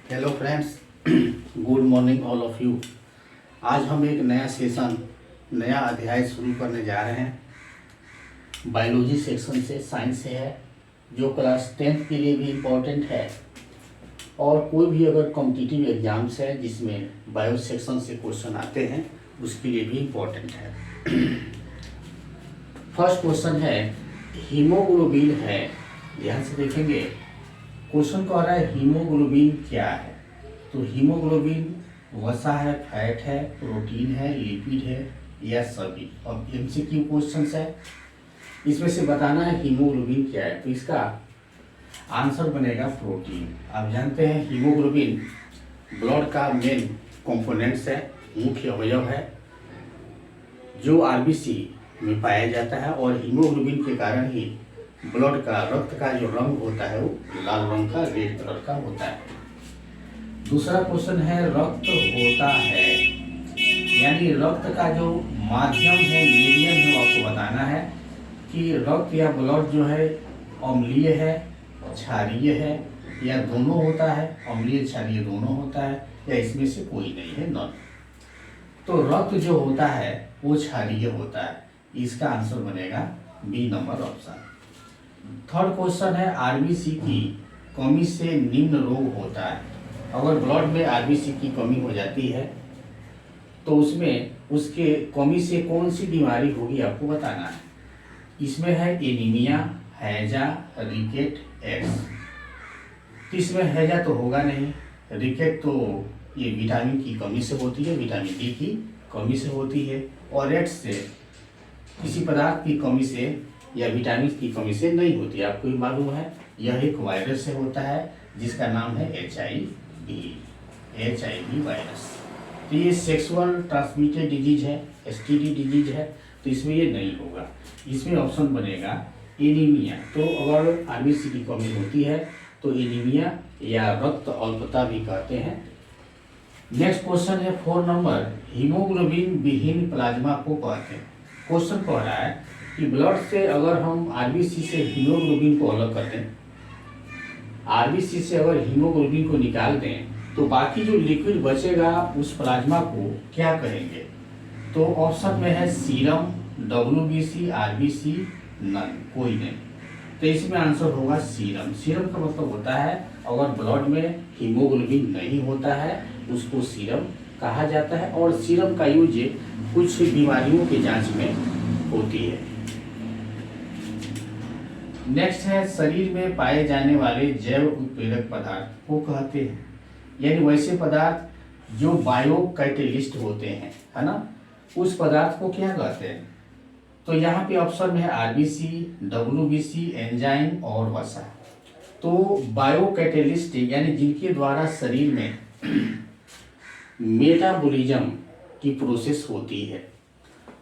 Hello friends, good morning all of you. आज हम एक नया सेशन, नया अध्याय शुरू करने जा रहे हैं। बायोलॉजी सेक्शन से, साइंस से है, जो क्लास 10th के लिए भी इम्पोर्टेंट है और कोई भी अगर कॉम्पिटिटिव एग्जाम्स है जिसमें बायो सेक्शन से क्वेश्चन आते हैं उसके लिए भी इम्पोर्टेंट है। फर्स्ट क्वेश्चन है हीमोग्लोबिन है। ध्यान से देखेंगे, क्वेश्चन कह रहा है हीमोग्लोबिन क्या है। तो हीमोग्लोबिन वसा है, फैट है, प्रोटीन है, लिपिड है या सभी। अब एमसीक्यू क्वेश्चंस है, इसमें से बताना है हीमोग्लोबिन क्या है। तो इसका आंसर बनेगा प्रोटीन। आप जानते हैं हीमोग्लोबिन ब्लड का मेन कंपोनेंट्स है, मुख्य अवयव है जो आरबीसी में पाया जाता है और हीमोग्लोबिन के कारण ही ब्लड का, रक्त का जो रंग होता है वो लाल रंग का, रेड कलर का होता है। दूसरा क्वेश्चन है रक्त होता है, यानी रक्त का जो माध्यम है, मीडियम है, वो आपको बताना है कि रक्त या ब्लड जो है अम्लीय है, क्षारीय है या दोनों होता है। अम्लीय क्षारीय दोनों होता है या इसमें से कोई नहीं है, नॉन। तो रक्त जो होता है वो क्षारीय होता है। इसका आंसर बनेगा B number option. Third question है आरबीसी की कमी से निम्न रोग होता है। अगर ब्लड में आरबीसी की कमी हो जाती है तो उसमें उसके कमी से कौन सी बीमारी होगी आपको बताना है। इसमें है एनीमिया, हैजा, रिकेट, एड्स। तो इसमें हैजा तो होगा नहीं, रिकेट तो ये विटामिन की कमी से होती है, विटामिन डी की कमी से होती है, और एड्स से किसी पदार्थ की कमी से या विटामिन की कमी से नहीं होती। आपको भी मालूम है यह एक वायरस से होता है जिसका नाम है HIV वायरस। तो ये सेक्सुअल ट्रांसमिटेड डिजीज है, STD डिजीज है, तो इसमें ये नहीं होगा। इसमें ऑप्शन बनेगा एनीमिया। तो अगर आरबीसी की कमी होती है तो एनीमिया या रक्त अल्पता भी कहते हैं। नेक्स्ट क्वेश्चन है 4 नंबर, हीमोग्लोबिन विहीन प्लाज्मा को कहते हैं। क्वेश्चन कह रहा है कि ब्लड से अगर हम आरबीसी से हीमोग्लोबिन को अलग कर दें, आरबीसी से अगर हीमोग्लोबिन को निकाल दें तो बाकी जो लिक्विड बचेगा उस प्लाज्मा को क्या कहेंगे। तो ऑप्शन में है सीरम, WBC, RBC, नन, कोई नहीं। तो इसमें आंसर होगा सीरम। सीरम का मतलब होता है अगर ब्लड में हीमोग्लोबिन नहीं होता है उसको सीरम कहा जाता है, और सीरम का यूज कुछ बीमारियों के जांच में होती है। नेक्स्ट है शरीर में पाए जाने वाले जैव उत्प्रेरक पदार्थ को कहते हैं, यानी वैसे पदार्थ जो बायो कैटेलिस्ट होते हैं, है ना, उस पदार्थ को क्या कहते हैं। तो यहाँ पे ऑप्शन में है आरबीसी, WBC, एंजाइम और वसा। तो बायो कैटेलिस्ट यानी जिनके द्वारा शरीर में मेटाबॉलिज्म की प्रोसेस होती है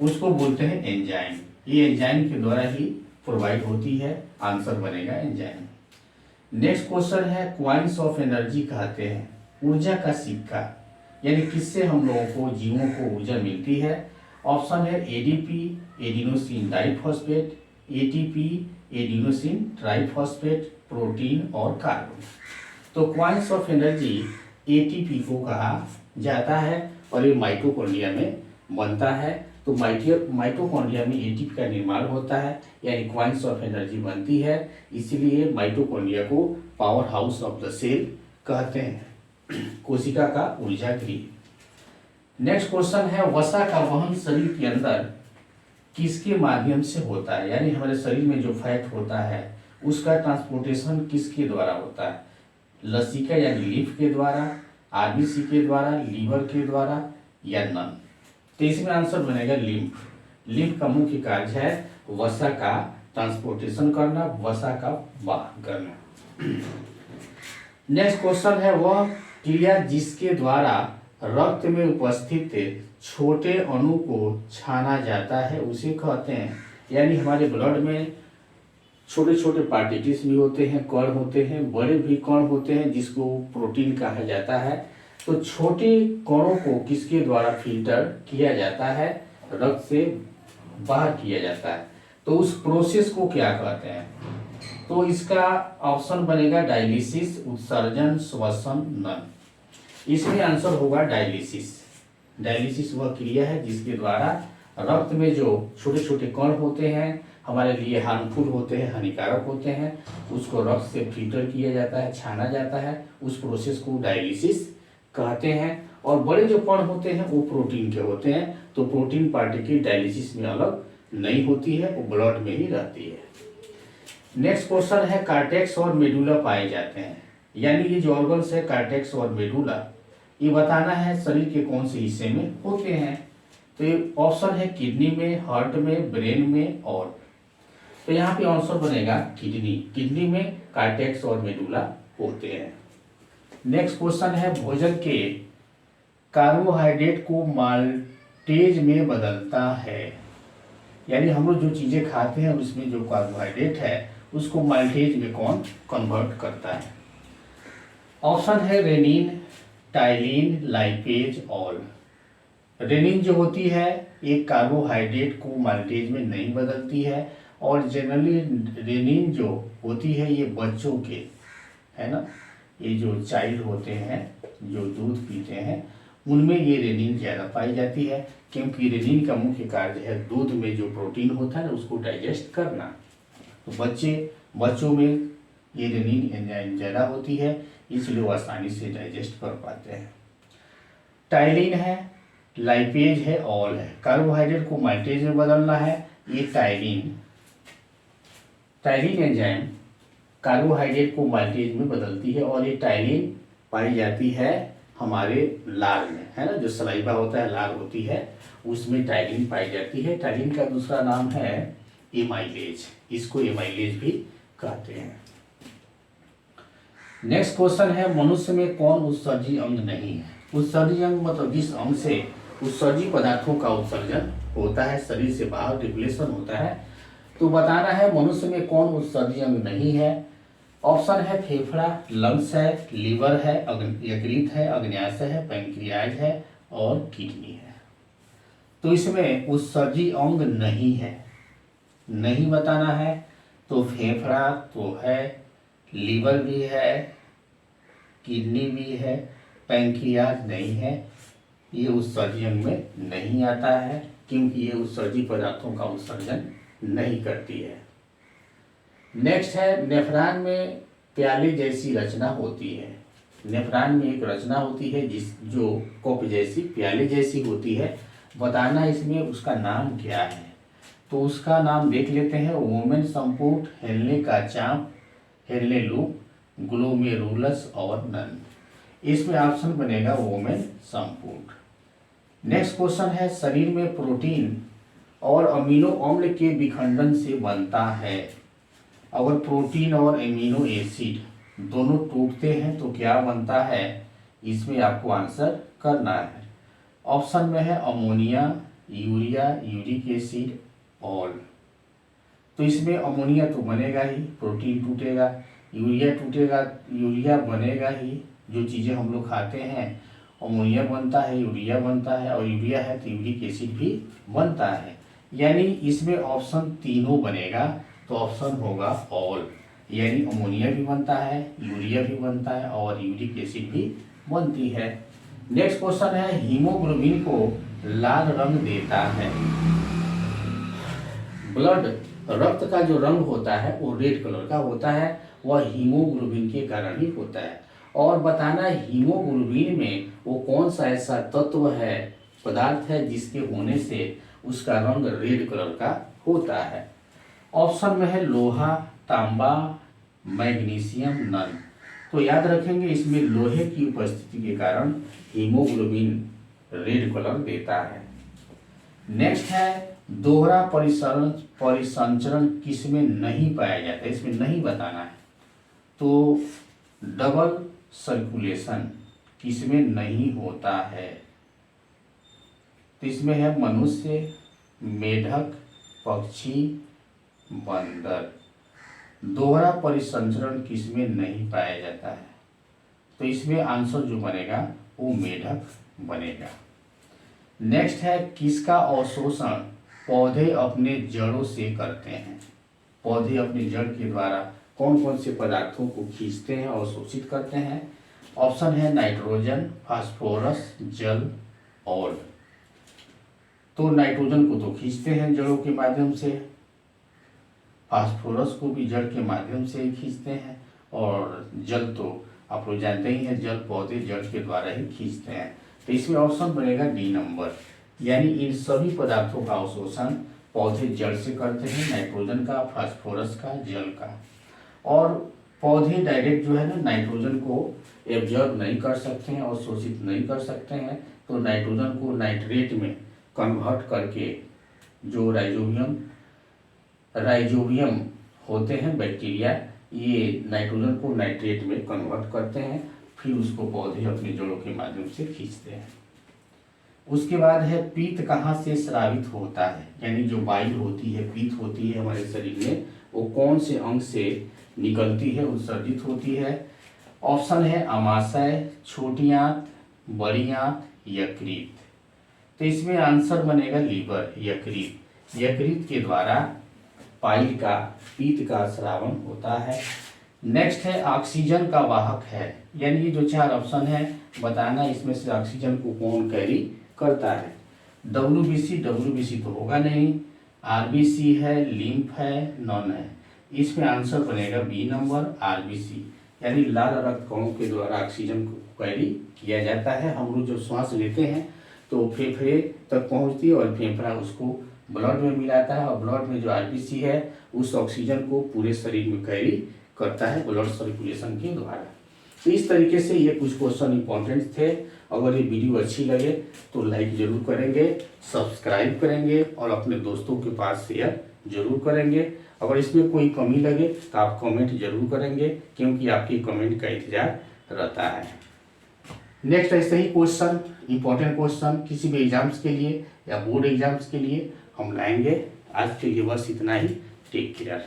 उसको बोलते हैं एंजाइम। ये एंजाइम के द्वारा ही प्रोवाइड होती है। आंसर बनेगा एंजाइम। नेक्स्ट क्वेश्चन है क्वाइंस ऑफ एनर्जी कहते हैं ऊर्जा का सिक्का, यानी किससे हम लोगों को, जीवों को ऊर्जा मिलती है। ऑप्शन है ADP, adenosine diphosphate, ATP, adenosine triphosphate, protein और कार्बन। तो क्वाइंस ऑफ एनर्जी एटीपी को कहा जाता है और ये माइटोकॉन्ड्रिया में बनता है। तो माइटोकॉन्ड्रिया में एटीपी का निर्माण होता है, यानी क्वाइंस ऑफ एनर्जी बनती है। इसीलिए माइटोकॉन्ड्रिया को powerhouse of the cell कहते हैं, कोशिका का ऊर्जा गृह। नेक्स्ट क्वेश्चन है वसा का वहन शरीर के अंदर किसके माध्यम से होता है, यानी हमारे शरीर में जो फैट होता है उसका ट्रांसपोर्टेशन किसके द्वारा होता है। लसिका यानी लिम्फ के द्वारा, आरबीसी के द्वारा, लीवर के द्वारा या नन। तो इसमें आंसर बनेगा लिम्फ। लिम्फ का मुख्य कार्य है वसा का ट्रांसपोर्टेशन करना, वसा का वाहन करना। नेक्स्ट क्वेश्चन है वह क्रिया जिसके द्वारा रक्त में उपस्थित छोटे अणु को छाना जाता है उसे कहते हैं, यानी हमारे ब्लड में छोटे छोटे पार्टिकल्स भी होते हैं, कण होते हैं, बड़े भी कण होते हैं जिसको प्रोटीन कहा जाता है। तो छोटे कणों को किसके द्वारा फिल्टर किया जाता है, रक्त से बाहर किया जाता है। तो उस प्रोसेस को क्या कहते हैं। तो इसका ऑप्शन बनेगा डायलिसिस, उत्सर्जन, श्वसन, नन। इसमें आंसर होगा डायलिसिस। डायलिसिस वह क्रिया है जिसके द्वारा रक्त में जो छोटे छोटे कण होते हैं, हमारे लिए हार्मफुल होते हैं, हानिकारक होते हैं, उसको रक्त से फिल्टर किया जाता है, छाना जाता है। उस प्रोसेस को डायलिसिस कहते हैं। और बड़े जो कण होते हैं वो प्रोटीन के होते हैं, तो प्रोटीन पार्टिकल डायलिसिस में अलग नहीं होती है, वो ब्लड में ही रहती है। नेक्स्ट क्वेश्चन है, कार्टेक्स और मेडुला पाए जाते हैं, यानी ये जो ऑर्गन्स है कार्टेक्स और मेडुला, ये बताना है शरीर के कौन से हिस्से में होते हैं। तो ये ऑप्शन है किडनी में, हार्ट में, ब्रेन में और, तो यहाँ पे आंसर बनेगा किडनी। किडनी में कार्टेक्स और मेडुला होते हैं। नेक्स्ट क्वेश्चन है, भोजन के कार्बोहाइड्रेट को माल्टेज में बदलता है, यानी हम लोग जो चीजें खाते हैं उसमें जो कार्बोहाइड्रेट है उसको माल्टेज में कौन कन्वर्ट करता है। ऑप्शन है रेनिन, टाइलिन, लाइपेज और। रेनिन जो होती है एक कार्बोहाइड्रेट को माल्टेज में नहीं बदलती है, और जनरली रेनिन जो होती है ये बच्चों के, है ना, ये जो चाइल्ड होते हैं जो दूध पीते हैं उनमें ये रेनिन ज़्यादा पाई जाती है, क्योंकि रेनिन का मुख्य कार्य है दूध में जो प्रोटीन होता है ना उसको डाइजेस्ट करना। तो बच्चों में ये रेनिन एंजाइम ज़्यादा होती है, इसलिए वो आसानी से डाइजेस्ट कर पाते हैं। टाइलिन है, लाइपेज है, ऑल है। कार्बोहाइड्रेट को माल्टेज में बदलना है, ये टाइलिन एंजाइम कार्बोहाइड्रेट को माल्टेज में बदलती है, और ये टाइलिन पाई जाती है हमारे लार में, है ना, जो सलाइवा होता है, लार होती है, उसमें टाइलिन पाई जाती है। टाइलिन का दूसरा नाम है एमाइलेज, इसको एमाइलेज भी कहते हैं। नेक्स्ट क्वेश्चन है, मनुष्य में कौन उत्सर्जी अंग नहीं है। उत्सर्जी अंग मतलब जिस अंग से उत्सर्जी पदार्थों का उत्सर्जन होता है, शरीर से बाहर रिफ्लेक्शन होता है, तो बताना है मनुष्य में कौन उत्सर्जी अंग नहीं है। ऑप्शन है फेफड़ा, लंग्स है, लीवर है, यकृत है, अग्न्याशय है, पैंक्रियाज है और किडनी है। तो इसमें उत्सर्जी अंग नहीं है, नहीं बताना है। तो फेफड़ा तो है, लीवर भी है, किडनी भी है, पैंक्रियाज नहीं है, ये उत्सर्जी अंग में नहीं आता है, क्योंकि ये उत्सर्जी पदार्थों का उत्सर्जन नहीं करती है। नेक्स्ट है, नेफ्रॉन में प्याले जैसी रचना होती है। नेफ्रॉन में एक रचना होती है जो कप जैसी, प्याले जैसी होती है, बताना इसमें उसका नाम क्या है। तो उसका नाम देख लेते हैं, वोमेन संपुट, हेलने का चाप, हेलने लूप, ग्लोमेरुलस और नन। इसमें ऑप्शन बनेगा वोमेन संपुट। नेक्स्ट क्वेश्चन है, शरीर में प्रोटीन और अमीनो अम्ल के विखंडन से बनता है। अगर प्रोटीन और एमिनो एसिड दोनों टूटते हैं तो क्या बनता है, इसमें आपको आंसर करना है। ऑप्शन में है ammonia, urea, uric acid, all. तो इसमें अमोनिया तो बनेगा ही, प्रोटीन टूटेगा, यूरिया टूटेगा, यूरिया बनेगा ही, जो चीज़ें हम लोग खाते हैं अमोनिया बनता है, यूरिया बनता है, और यूरिया है तो यूरिक एसिड भी बनता है, यानी इसमें ऑप्शन तीनों बनेगा। तो ऑप्शन होगा ऑल, यानी अमोनिया भी बनता है, यूरिया भी बनता है और यूरिक एसिड भी बनती है। नेक्स्ट क्वेश्चन है, हीमोग्लोबिन को लाल रंग देता है। ब्लड, रक्त का जो रंग होता है वो रेड कलर का होता है, वह हीमोग्लोबिन के कारण ही होता है। और बताना हीमोग्लोबिन में वो कौन सा ऐसा तत्व है, पदार्थ है, जिसके होने से उसका रंग रेड कलर का होता है। ऑप्शन में है लोहा, तांबा, मैग्नीशियम, नन। तो याद रखेंगे इसमें लोहे की उपस्थिति के कारण हीमोग्लोबिन रेड कलर देता है। नेक्स्ट है, दोहरा परिसंचरण किसमें नहीं पाया जाता है, इसमें नहीं बताना है। तो डबल सर्कुलेशन किसमें नहीं होता है, तो इसमें है मनुष्य, मेढक, पक्षी, बंदर। दोहरा परिसंचरण किसमें नहीं पाया जाता है, तो इसमें आंसर जो बनेगा वो मेढक बनेगा। नेक्स्ट है, किसका अवशोषण पौधे अपने जड़ों से करते हैं। पौधे अपनी जड़ के द्वारा कौन कौन से पदार्थों को खींचते हैं और शोषित करते हैं? ऑप्शन है नाइट्रोजन, फास्फोरस, जल, और। तो नाइट्रोजन को तो खींचते हैं जड़ों के माध्यम से, फास्फोरस को भी जड़ के माध्यम से ही खींचते हैं, और जल तो आप लोग जानते ही हैं, जल पौधे जड़ के द्वारा ही खींचते हैं। तो इसमें ऑप्शन बनेगा डी नंबर, यानी इन सभी पदार्थों का अवशोषण पौधे जड़ से करते हैं, नाइट्रोजन का, फास्फोरस का, जल का। और पौधे डायरेक्ट जो है ना नाइट्रोजन को एब्जॉर्ब नहीं कर सकते हैं और शोषित नहीं कर सकते हैं, तो नाइट्रोजन को नाइट्रेट में कन्वर्ट करके जो राइजोबियम होते हैं बैक्टीरिया, ये नाइट्रोजन को नाइट्रेट में कन्वर्ट करते हैं, फिर उसको पौधे अपनी जड़ों के माध्यम से खींचते हैं। उसके बाद है पीत कहाँ से स्रावित होता है, यानी जो बाइल होती है, पीत होती है हमारे शरीर में, वो कौन से अंग से निकलती है, उत्सर्जित होती है? ऑप्शन है अमाशय, छोटी आंत, बड़ी आंत, यकृत। तो इसमें आंसर बनेगा लीवर, यकृत। यकृत के द्वारा पाइल का, पीत का स्रावन होता है। नेक्स्ट है ऑक्सीजन का वाहक है, यानी ये जो 4 ऑप्शन है बताना इसमें से ऑक्सीजन को कौन कैरी करता है? WBC तो होगा नहीं, RBC है, लिम्फ है, नॉन है। इसमें आंसर बनेगा बी नंबर, RBC, यानी लाल रक्त कणों के द्वारा ऑक्सीजन को कैरी किया जाता है। हम लोग जब श्वास लेते हैं तो फेफड़े तक पहुंचती है और फेफड़ा उसको ब्लड में मिलाता है, और ब्लड में जो RBC है उस ऑक्सीजन को पूरे शरीर में कैरी करता है ब्लड सर्कुलेशन के द्वारा। तो इस तरीके से ये कुछ क्वेश्चन इंपॉर्टेंट थे। अगर ये वीडियो अच्छी लगे तो लाइक जरूर करेंगे, सब्सक्राइब करेंगे और अपने दोस्तों के पास शेयर जरूर करेंगे। अगर इसमें कोई कमी लगे तो आप कमेंट जरूर करेंगे, क्योंकि आपकी कमेंट का इंतजार रहता है। नेक्स्ट ऐसे ही क्वेश्चन, इंपॉर्टेंट क्वेश्चन किसी भी एग्जाम्स के लिए या बोर्ड एग्जाम्स के लिए हम लाएंगे। आज के लिए बस इतना ही। Take care.